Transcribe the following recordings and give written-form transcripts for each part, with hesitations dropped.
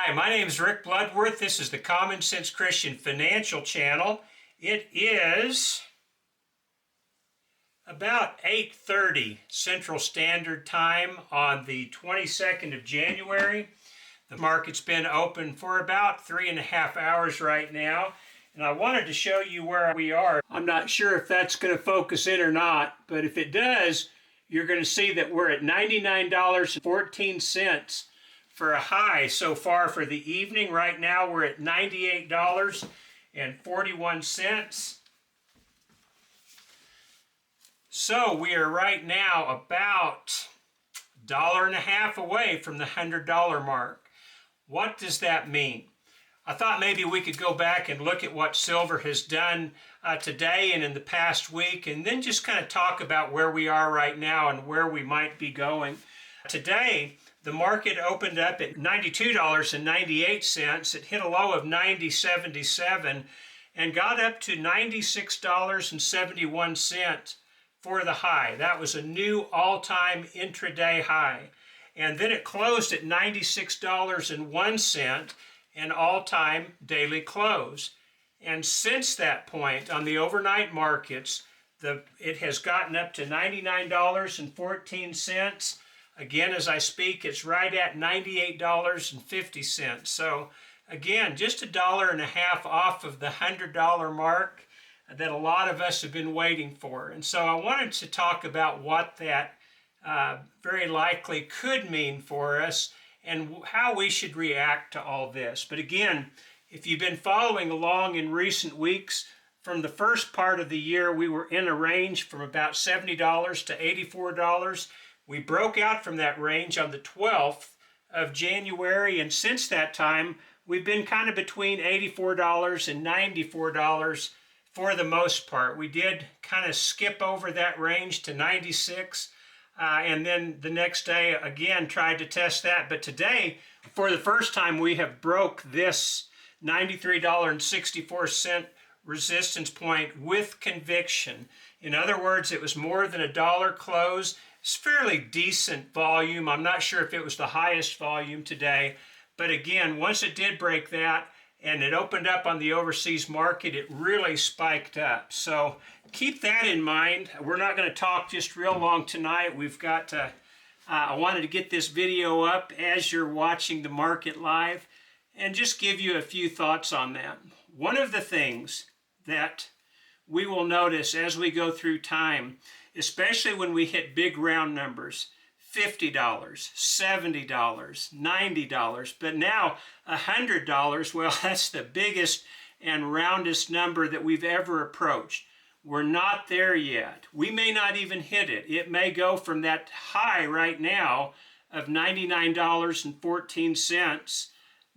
Hi, my name is Rick Bloodworth. This is the Common Sense Christian Financial Channel. It is about 8:30 Central Standard Time on the 22nd of January. The market's been open for about 3.5 hours right now, and I wanted to show you where we are. I'm not sure if that's going to focus in or not, but if it does, you're going to see that we're at $99.14 for a high so far for the evening. Right now we're at $98.41. So we are right now about $1.50 away from the $100 mark. What does that mean? I thought maybe we could go back and look at what silver has done today and in the past week, and then just kind of talk about where we are right now and where we might be going. Today, the market opened up at $92.98. It hit a low of $90.77 and got up to $96.71 for the high. That was a new all-time intraday high. And then it closed at $96.01, an all-time daily close. And since that point on the overnight markets, it has gotten up to $99.14. Again, as I speak, it's right at $98.50. So again, just $1.50 off of the $100 mark that a lot of us have been waiting for. And so I wanted to talk about what that very likely could mean for us and how we should react to all this. But again, if you've been following along in recent weeks, from the first part of the year, we were in a range from about $70 to $84. We broke out from that range on the 12th of January, and since that time, we've been kind of between $84 and $94 for the most part. We did kind of skip over that range to 96, and then the next day, again, tried to test that. But today, for the first time, we have broke this $93.64 resistance point with conviction. In other words, it was more than $1 close. It's fairly decent volume. I'm not sure if it was the highest volume today, but again, once it did break that and it opened up on the overseas market, it really spiked up. So keep that in mind. We're not going to talk just real long tonight. We've got to, I wanted to get this video up as you're watching the market live and just give you a few thoughts on that. One of the things that we will notice as we go through time, especially when we hit big round numbers, $50, $70, $90, but now $100, well, that's the biggest and roundest number that we've ever approached. We're not there yet. We may not even hit it. It may go from that high right now of $99.14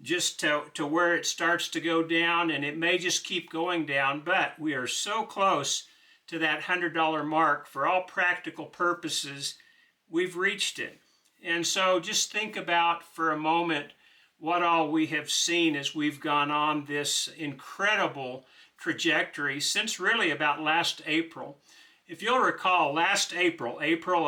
just to where it starts to go down, and it may just keep going down, but we are so close to that $100 mark. For all practical purposes, we've reached it. And so just think about for a moment what all we have seen as we've gone on this incredible trajectory since really about last April. If you'll recall, last April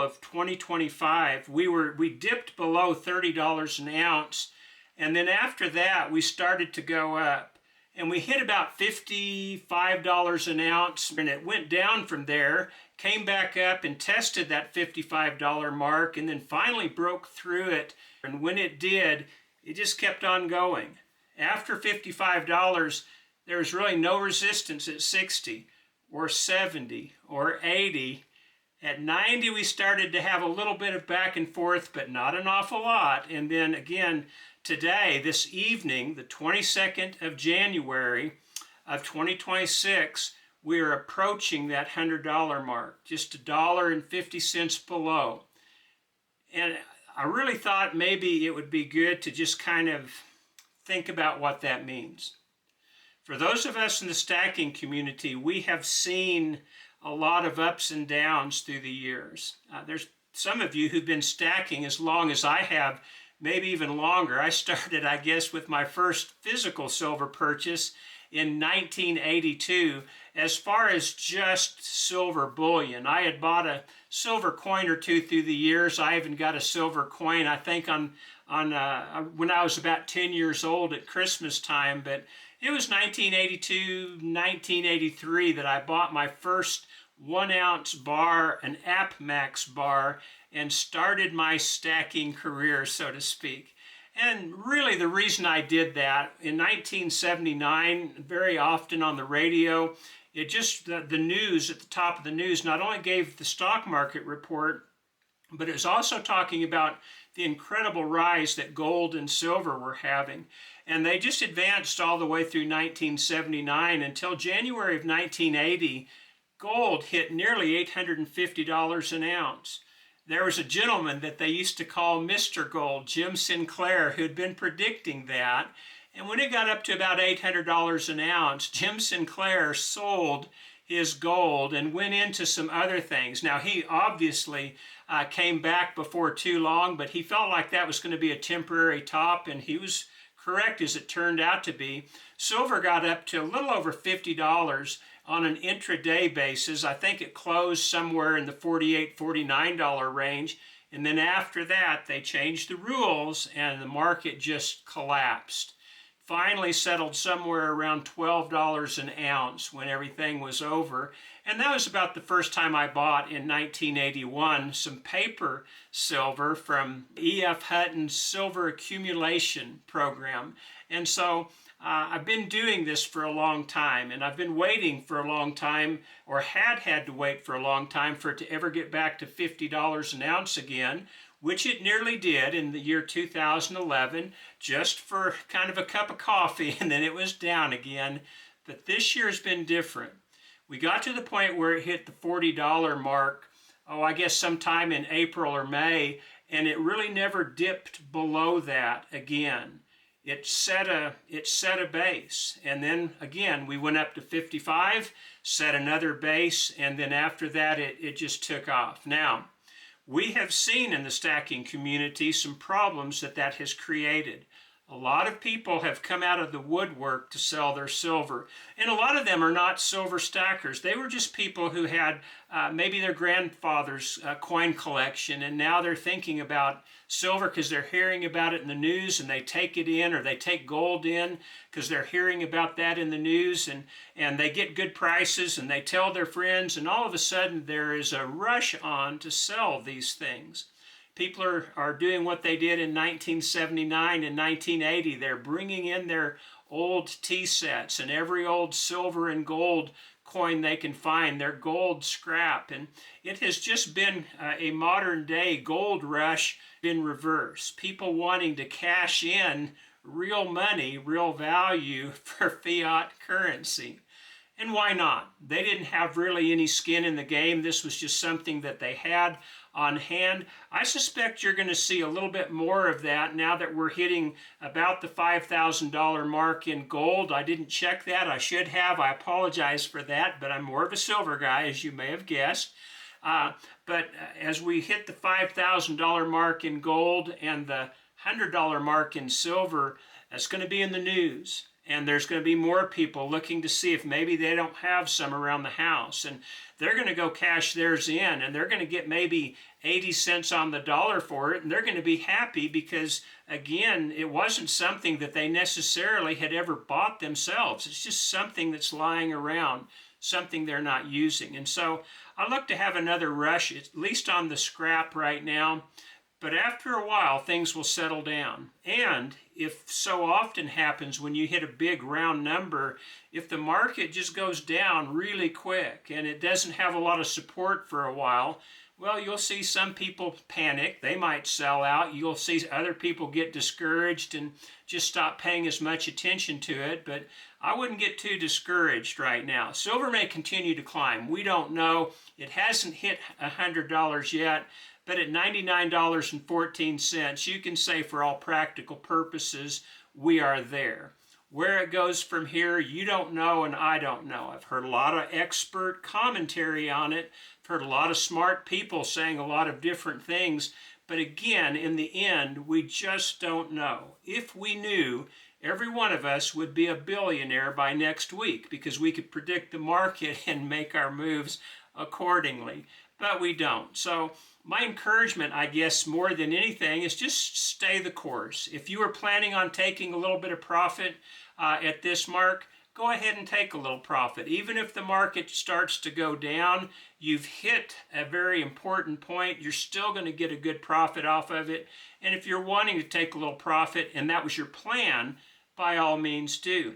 of 2025, we dipped below $30 an ounce, and then after that we started to go up. And we hit about $55 an ounce, and it went down from there, came back up and tested that $55 mark, and then finally broke through it. And when it did, it just kept on going. After $55, there was really no resistance at 60 or 70 or 80. At 90, we started to have a little bit of back and forth, but not an awful lot. And then again, today, this evening, the 22nd of January of 2026, we are approaching that $100 mark, just $1.50 below. And I really thought maybe it would be good to just kind of think about what that means. For those of us in the stacking community, we have seen a lot of ups and downs through the years. There's some of you who've been stacking as long as I have, maybe even longer. I started, I guess, with my first physical silver purchase in 1982 as far as just silver bullion. I had bought a silver coin or two through the years. I even got a silver coin, I think, on when I was about 10 years old at Christmas time, but it was 1982, 1983 that I bought my first 1-ounce bar, an AppMax bar, and started my stacking career, so to speak. And really the reason I did that, in 1979, very often on the radio, it just, the news, at the top of the news, not only gave the stock market report, but it was also talking about the incredible rise that gold and silver were having. And they just advanced all the way through 1979 until January of 1980, gold hit nearly $850 an ounce. There was a gentleman that they used to call Mr. Gold, Jim Sinclair, who'd been predicting that. And when it got up to about $800 an ounce, Jim Sinclair sold his gold and went into some other things. Now, he obviously came back before too long, but he felt like that was going to be a temporary top, and he was correct, as it turned out to be. Silver got up to a little over $50 on an intraday basis. I think it closed somewhere in the $48, $49 range. And then after that, they changed the rules and the market just collapsed. Finally settled somewhere around $12 an ounce when everything was over. And that was about the first time I bought, in 1981, some paper silver from E.F. Hutton's Silver Accumulation Program. And so I've been doing this for a long time, and I've been waiting for a long time, or had to wait for a long time, for it to ever get back to $50 an ounce again, which it nearly did in the year 2011, just for kind of a cup of coffee, and then it was down again. But this year's been different. We got to the point where it hit the $40 mark, I guess sometime in April or May, and it really never dipped below that again. It set a base, and then again we went up to 55, set another base, and then after that it just took off. Now, we have seen in the stacking community some problems that has created. A lot of people have come out of the woodwork to sell their silver, and a lot of them are not silver stackers. They were just people who had maybe their grandfather's coin collection, and now they're thinking about silver because they're hearing about it in the news, and they take it in, or they take gold in because they're hearing about that in the news, and they get good prices, and they tell their friends, and all of a sudden there is a rush on to sell these things. People are doing what they did in 1979 and 1980. They're bringing in their old tea sets and every old silver and gold coin they can find, their gold scrap. And it has just been a modern day gold rush in reverse. People wanting to cash in real money, real value for fiat currency. And why not? They didn't have really any skin in the game. This was just something that they had on hand. I suspect you're going to see a little bit more of that now that we're hitting about the $5,000 mark in gold. I didn't check that. I should have. I apologize for that, but I'm more of a silver guy, as you may have guessed. But as we hit the $5,000 mark in gold and the $100 mark in silver, that's going to be in the news. And there's going to be more people looking to see if maybe they don't have some around the house. And they're going to go cash theirs in, and they're going to get maybe 80 cents on the dollar for it, and they're going to be happy because, again, it wasn't something that they necessarily had ever bought themselves. It's just something that's lying around, something they're not using. And so I look to have another rush, at least on the scrap right now. But after a while, things will settle down. And if so often happens when you hit a big round number, if the market just goes down really quick and it doesn't have a lot of support for a while, well, you'll see some people panic. They might sell out. You'll see other people get discouraged and just stop paying as much attention to it. But I wouldn't get too discouraged right now. Silver may continue to climb. We don't know. It hasn't hit $100 yet. But at $99.14, you can say for all practical purposes, we are there. Where it goes from here, you don't know and I don't know. I've heard a lot of expert commentary on it. I've heard a lot of smart people saying a lot of different things. But again, in the end, we just don't know. If we knew, every one of us would be a billionaire by next week because we could predict the market and make our moves accordingly. but we don't. So my encouragement, I guess, more than anything, is just stay the course. If you are planning on taking a little bit of profit at this mark, go ahead and take a little profit. Even if the market starts to go down, you've hit a very important point. You're still going to get a good profit off of it. And if you're wanting to take a little profit and that was your plan, by all means do.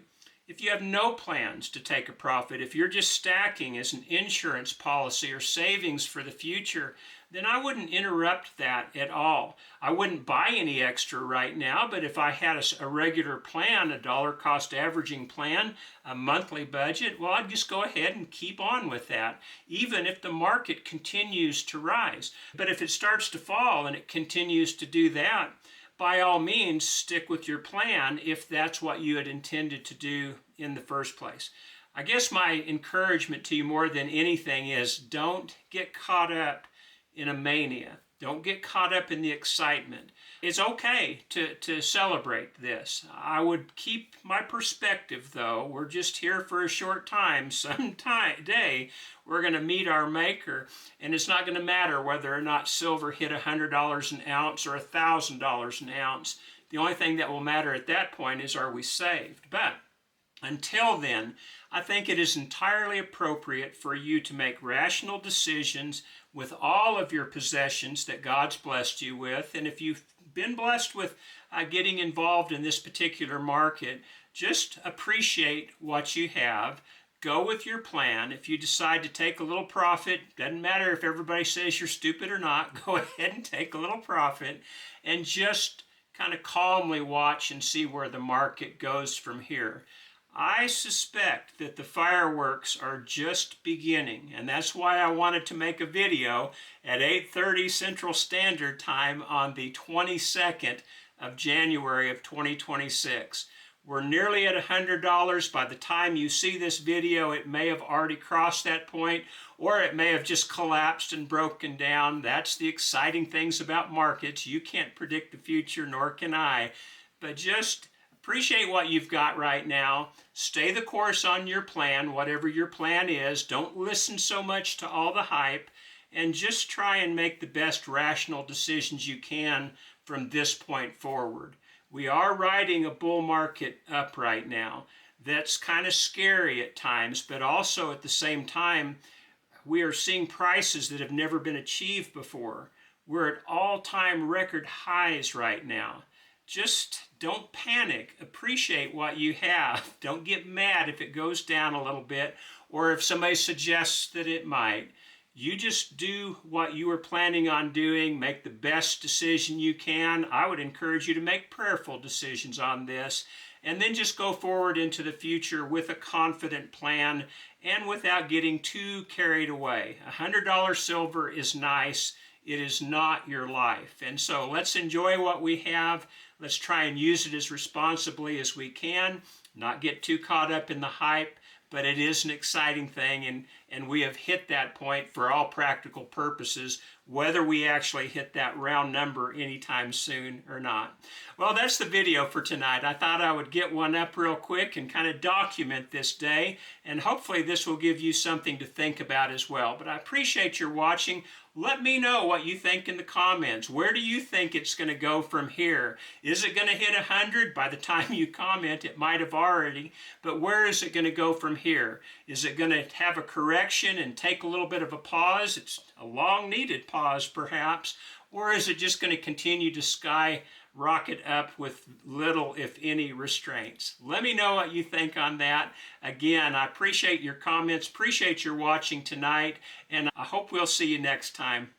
If you have no plans to take a profit, if you're just stacking as an insurance policy or savings for the future, then I wouldn't interrupt that at all. I wouldn't buy any extra right now, but if I had a regular plan, a dollar cost averaging plan, a monthly budget, well, I'd just go ahead and keep on with that, even if the market continues to rise. But if it starts to fall and it continues to do that, by all means, stick with your plan if that's what you had intended to do in the first place. I guess my encouragement to you more than anything is don't get caught up in a mania. Don't get caught up in the excitement. It's okay to celebrate this. I would keep my perspective, though. We're just here for a short time. Someday we're going to meet our Maker, and it's not going to matter whether or not silver hit $100 an ounce or $1,000 an ounce. The only thing that will matter at that point is, are we saved? But until then, I think it is entirely appropriate for you to make rational decisions with all of your possessions that God's blessed you with. And if you've been blessed with getting involved in this particular market, just appreciate what you have. Go with your plan. If you decide to take a little profit, doesn't matter if everybody says you're stupid or not, go ahead and take a little profit and just kind of calmly watch and see where the market goes from here. I suspect that the fireworks are just beginning, and that's why I wanted to make a video at 8:30 Central Standard Time on the 22nd of January of 2026. We're nearly at $100. By the time you see this video, it may have already crossed that point, or it may have just collapsed and broken down. That's the exciting things about markets. You can't predict the future, nor can I, but just appreciate what you've got right now. Stay the course on your plan, whatever your plan is. Don't listen so much to all the hype, and just try and make the best rational decisions you can from this point forward. We are riding a bull market up right now. That's kind of scary at times, but also at the same time, we are seeing prices that have never been achieved before. We're at all-time record highs right now. Just don't panic. Appreciate what you have. Don't get mad if it goes down a little bit or if somebody suggests that it might. You just do what you were planning on doing. Make the best decision you can. I would encourage you to make prayerful decisions on this, and then just go forward into the future with a confident plan and without getting too carried away. $100 silver is nice. It is not your life. And so let's enjoy what we have. Let's try and use it as responsibly as we can, not get too caught up in the hype, but it is an exciting thing, and we have hit that point for all practical purposes, whether we actually hit that round number anytime soon or not. Well, that's the video for tonight. I thought I would get one up real quick and kind of document this day, and hopefully this will give you something to think about as well. But I appreciate your watching. Let me know what you think in the comments. Where do you think it's going to go from here? Is it going to hit 100? By the time you comment, it might have already. But where is it going to go from here? Is it going to have a correction and take a little bit of a pause? It's a long-needed pause, perhaps. Or is it just going to continue to skyrocket up with little, if any, restraints? Let me know what you think on that. Again, I appreciate your comments, appreciate your watching tonight, and I hope we'll see you next time.